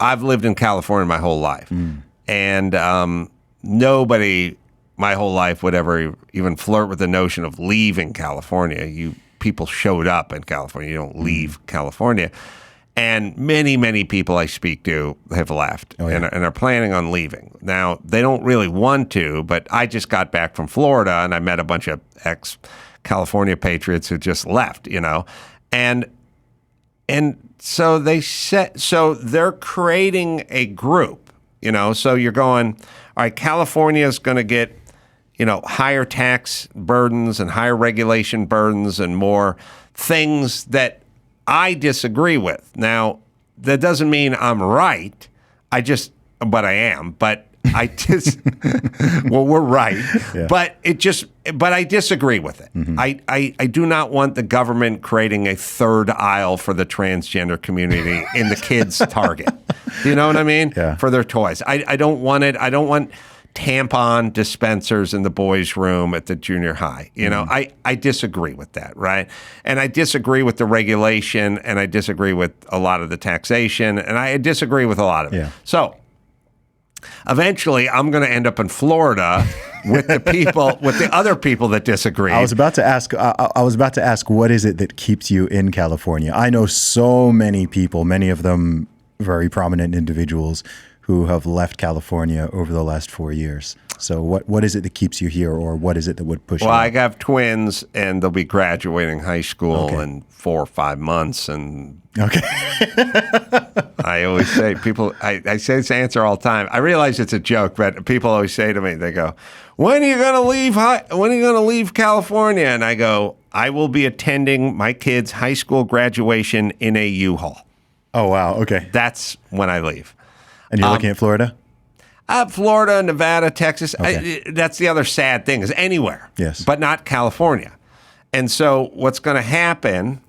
I've lived in California my whole life, and nobody my whole life would ever even flirt with the notion of leaving California. People showed up in California. You don't leave California. And many, many people I speak to have left and are planning on leaving. Now, they don't really want to, but I just got back from Florida, and I met a bunch of ex-California patriots who just left, And so they're creating a group, So you're going, all right, California is going to get, higher tax burdens and higher regulation burdens and more things that I disagree with. Now, that doesn't mean I'm right. But I am. But I just, well, we're right. Yeah. But I disagree with it. Mm-hmm. I do not want the government creating a third aisle for the transgender community in the kids' Target. You know what I mean? Yeah. For their toys. I don't want it. I don't want tampon dispensers in the boys' room at the junior high. I disagree with that, right? And I disagree with the regulation, and I disagree with a lot of the taxation, and I disagree with a lot of it. Yeah. So eventually I'm going to end up in Florida with the other people that disagree. I was about to ask, what is it that keeps you in California? I know so many people, many of them very prominent individuals, who have left California over the last 4 years. So what is it that keeps you here, or what is it that would push you? Well, I have twins, and they'll be graduating high school in 4 or 5 months. And I always say, I say this answer all the time. I realize it's a joke, but people always say to me, they go, when are you going to leave? When are you going to leave California? And I go, I will be attending my kids' high school graduation in a U-Haul. Oh, wow. Okay. That's when I leave. And you're looking at Florida? Florida, Nevada, Texas. Okay. That's the other sad thing, is anywhere. Yes. But not California. And so what's going to happen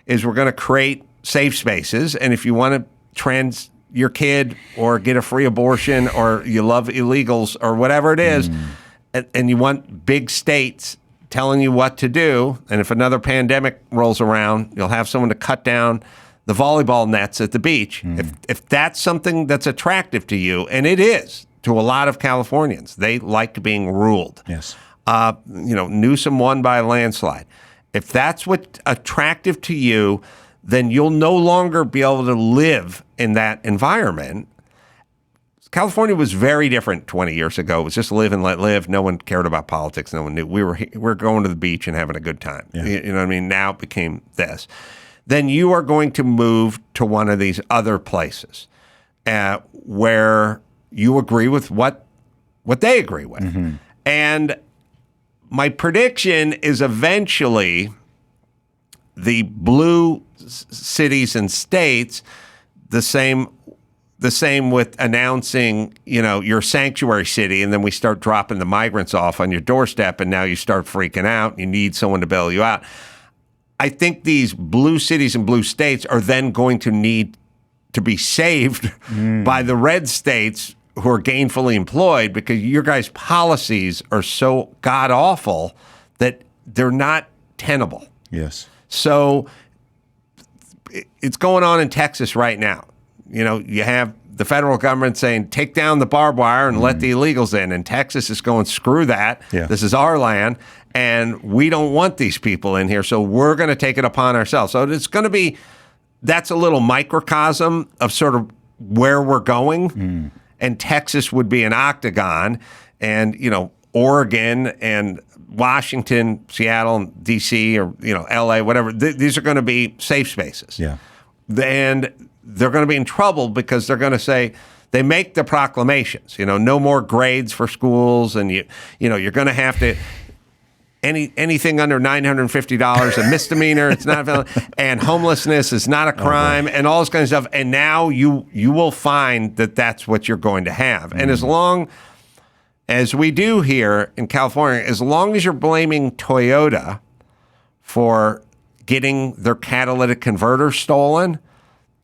is we're going to create safe spaces. And if you want to trans your kid or get a free abortion, or you love illegals or whatever it is, and you want big states telling you what to do, and if another pandemic rolls around, you'll have someone to cut down the volleyball nets at the beach. If that's something that's attractive to you, and it is to a lot of Californians, they like being ruled. Yes. Newsom won by a landslide. If that's what's attractive to you, then you'll no longer be able to live in that environment. California was very different 20 years ago. It was just live and let live. No one cared about politics. No one knew. We were going to the beach and having a good time. Yeah. You know what I mean? Now it became this. Then you are going to move to one of these other places where you agree with what they agree with. Mm-hmm. And my prediction is eventually the blue cities and states, the same with announcing, your sanctuary city, and then we start dropping the migrants off on your doorstep, and now you start freaking out. You need someone to bail you out. I think these blue cities and blue states are then going to need to be saved by the red states who are gainfully employed, because your guys' policies are so god-awful that they're not tenable. Yes. So it's going on in Texas right now. You have the federal government saying, take down the barbed wire and let the illegals in. And Texas is going, screw that. Yeah. This is our land. And we don't want these people in here, so we're going to take it upon ourselves. So it's going to be, that's a little microcosm of sort of where we're going. And Texas would be an octagon, and, Oregon and Washington, Seattle, and D.C., or, L.A., whatever, these are going to be safe spaces. Yeah. And they're going to be in trouble because they're going to say, they make the proclamations, no more grades for schools, and you're going to have to, anything under $950 a misdemeanor, it's not valid, and homelessness is not a crime, and all this kind of stuff. And now you will find that that's what you're going to have. And as long as we do here in California, as long as you're blaming Toyota for getting their catalytic converter stolen,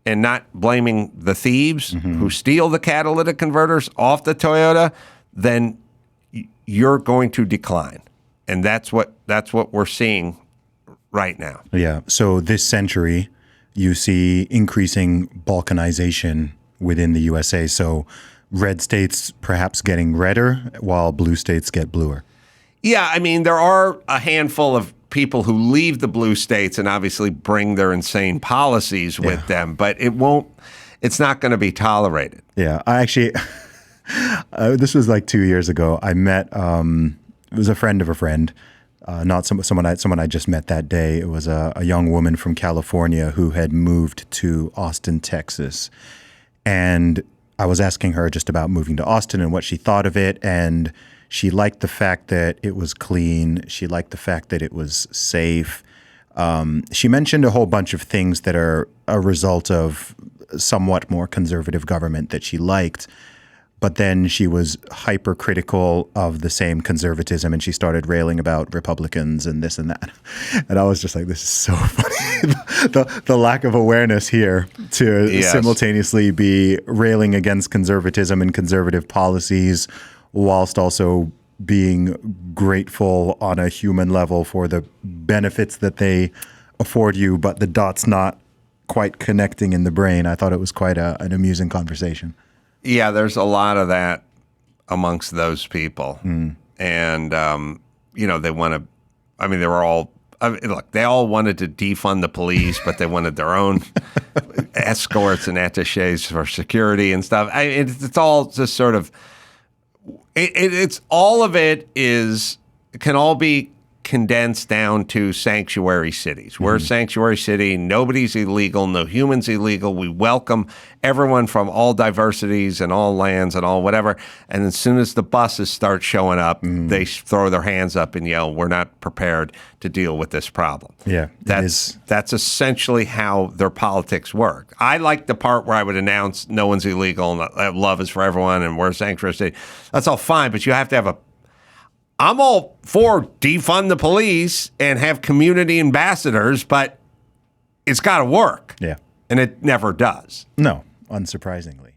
and not blaming the thieves who steal the catalytic converters off the Toyota, then you're going to decline. And that's what we're seeing right now. Yeah. So this century, you see increasing balkanization within the USA. So red states perhaps getting redder while blue states get bluer. Yeah, I mean, there are a handful of people who leave the blue states and obviously bring their insane policies with them, but it's not going to be tolerated. Yeah, I actually, this was like 2 years ago. I met, it was a friend of a friend, not someone I just met that day. It was a young woman from California who had moved to Austin, Texas. And I was asking her just about moving to Austin and what she thought of it. And she liked the fact that it was clean. She liked the fact that it was safe. She mentioned a whole bunch of things that are a result of somewhat more conservative government that she liked. But then she was hypercritical of the same conservatism, and she started railing about Republicans and this and that. And I was just like, this is so funny. the lack of awareness here to simultaneously be railing against conservatism and conservative policies whilst also being grateful on a human level for the benefits that they afford you, but the dots not quite connecting in the brain. I thought it was quite an amusing conversation. Yeah, there's a lot of that amongst those people. And, they want to, they were all, look, they all wanted to defund the police, but they wanted their own escorts and attaches for security and stuff. It's all just sort of, it's all of it can all be condensed down to sanctuary cities. We're a sanctuary city. Nobody's illegal. No human's illegal. We welcome everyone from all diversities and all lands and all whatever. And as soon as the buses start showing up, they throw their hands up and yell, "We're not prepared to deal with this problem." Yeah, that's essentially how their politics work. I like the part where I would announce no one's illegal and love is for everyone and we're a sanctuary city. That's all fine, but you have to have I'm all for defund the police and have community ambassadors, but it's got to work. Yeah. And it never does. No, unsurprisingly.